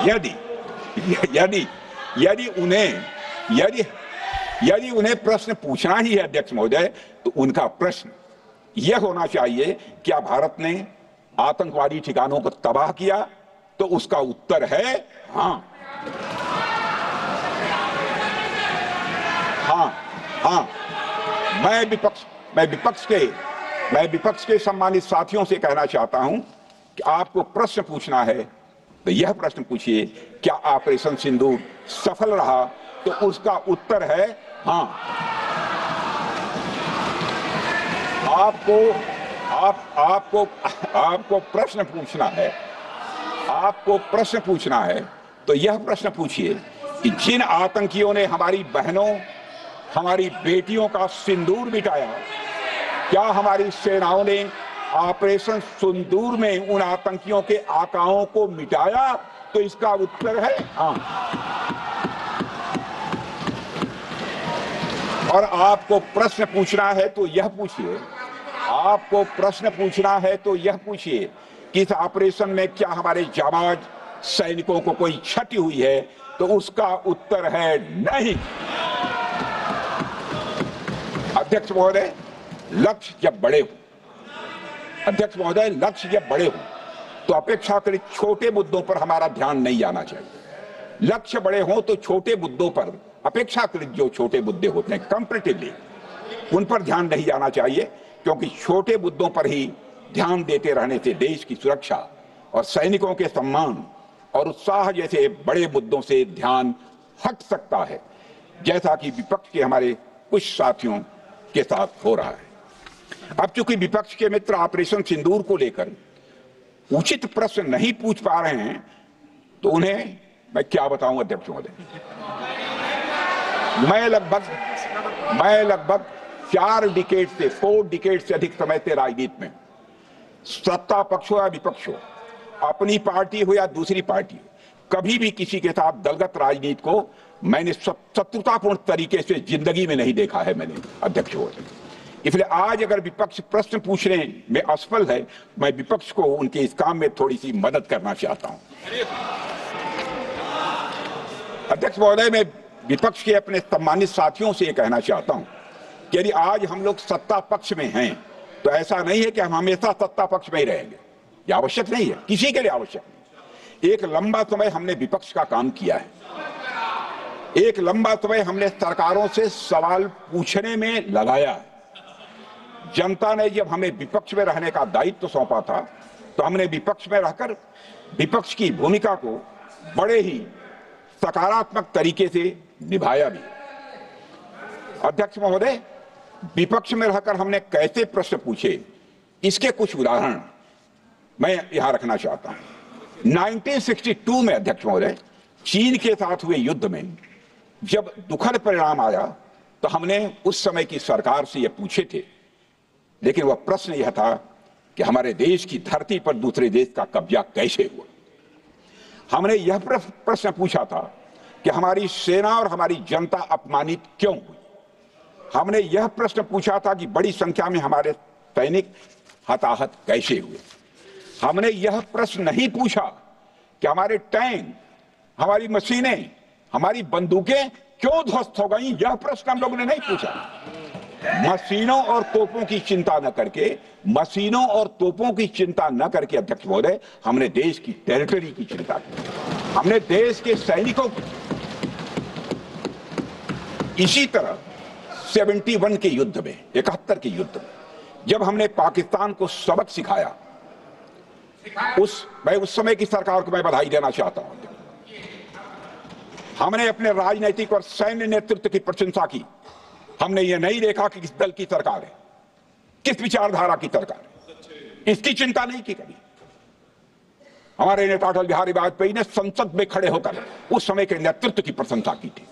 यदि यदि यदि उन्हें यदि यदि उन्हें प्रश्न पूछना ही है अध्यक्ष महोदय, तो उनका प्रश्न यह होना चाहिए, क्या भारत ने आतंकवादी ठिकानों को तबाह किया? तो उसका उत्तर है हाँ। हाँ हाँ। मैं विपक्ष के सम्मानित साथियों से कहना चाहता हूं कि आपको प्रश्न पूछना है तो यह प्रश्न पूछिए, क्या ऑपरेशन सिंदूर सफल रहा? तो उसका उत्तर है हाँ। आपको प्रश्न पूछना है, तो यह प्रश्न पूछिए कि जिन आतंकियों ने हमारी बहनों, हमारी बेटियों का सिंदूर मिटाया, क्या हमारी सेनाओं ने ऑपरेशन सिंदूर में उन आतंकियों के आकाओं को मिटाया? तो इसका उत्तर है हाँ। और आपको प्रश्न पूछना है तो यह पूछिए, कि इस ऑपरेशन में क्या हमारे जाबाज सैनिकों को कोई क्षति हुई है? तो उसका उत्तर है नहीं। अध्यक्ष महोदय, लक्ष्य जब बड़े हो तो अपेक्षाकृत छोटे मुद्दों पर हमारा ध्यान नहीं जाना चाहिए। लक्ष्य बड़े हो तो छोटे मुद्दों पर, अपेक्षाकृत जो छोटे मुद्दे होते हैं कंपैरेटिवली, उन पर ध्यान नहीं जाना चाहिए, क्योंकि छोटे मुद्दों पर ही ध्यान देते रहने से देश की सुरक्षा और सैनिकों के सम्मान और उत्साह जैसे बड़े मुद्दों से ध्यान हट सकता है, जैसा कि विपक्ष के हमारे कुछ साथियों के साथ हो रहा है। अब चूंकि विपक्ष के मित्र ऑपरेशन सिंदूर को लेकर उचित प्रश्न नहीं पूछ पा रहे हैं, तो उन्हें मैं क्या बताऊं अध्यक्ष महोदय। मैं लगभग 4 डिकेड से अधिक समय से राजनीति में, सत्ता पक्ष हो या विपक्ष हो, अपनी पार्टी हो या दूसरी पार्टी हो, कभी भी किसी के साथ दलगत राजनीति को मैंने शत्रुतापूर्ण तरीके से जिंदगी में नहीं देखा है मैंने अध्यक्ष महोदय। इसलिए आज अगर विपक्ष प्रश्न पूछने में असफल है, मैं विपक्ष को उनके इस काम में थोड़ी सी मदद करना चाहता हूं। अध्यक्ष महोदय, मैं विपक्ष के अपने सम्मानित साथियों से कहना चाहता हूं कि यदि आज हम लोग सत्ता पक्ष में हैं, तो ऐसा नहीं है कि हम हमेशा सत्ता पक्ष में ही रहेंगे। यह आवश्यक नहीं है, किसी के लिए आवश्यक नहीं। एक लंबा समय हमने विपक्ष का काम किया है, एक लंबा समय हमने सरकारों से सवाल पूछने में लगाया है। जनता ने जब हमें विपक्ष में रहने का दायित्व सौंपा था, तो हमने विपक्ष में रहकर विपक्ष की भूमिका को बड़े ही सकारात्मक तरीके से निभाया भी। अध्यक्ष महोदय, विपक्ष में रहकर हमने कैसे प्रश्न पूछे, इसके कुछ उदाहरण मैं यहां रखना चाहता हूं। 1962 में अध्यक्ष महोदय, चीन के साथ हुए युद्ध में जब दुखद परिणाम आया, तो हमने उस समय की सरकार से यह पूछे थे, लेकिन वह प्रश्न यह था कि हमारे देश की धरती पर दूसरे देश का कब्जा कैसे हुआ। हमने यह प्रश्न पूछा था कि हमारी सेना और हमारी जनता अपमानित क्यों हुई। हमने यह प्रश्न पूछा था कि बड़ी संख्या में हमारे सैनिक हताहत कैसे हुए। हमने यह प्रश्न नहीं पूछा कि हमारे टैंक, हमारी मशीनें, हमारी बंदूकें क्यों ध्वस्त हो गई। यह प्रश्न हम लोगों ने नहीं पूछा। मशीनों और तोपों की चिंता न करके अध्यक्ष महोदय, हमने देश की टेरिटरी की चिंता की, हमने देश के सैनिकों की। इसी तरह 71 के युद्ध में, 71 के युद्ध में जब हमने पाकिस्तान को सबक सिखाया, मैं उस समय की सरकार को मैं बधाई देना चाहता हूं। हमने अपने राजनीतिक और सैन्य नेतृत्व की प्रशंसा की। हमने ये नहीं देखा कि किस दल की सरकार है, किस विचारधारा की सरकार है, इसकी चिंता नहीं की कभी। हमारे नेता अटल बिहारी वाजपेयी ने संसद में खड़े होकर उस समय के नेतृत्व की प्रशंसा की थी।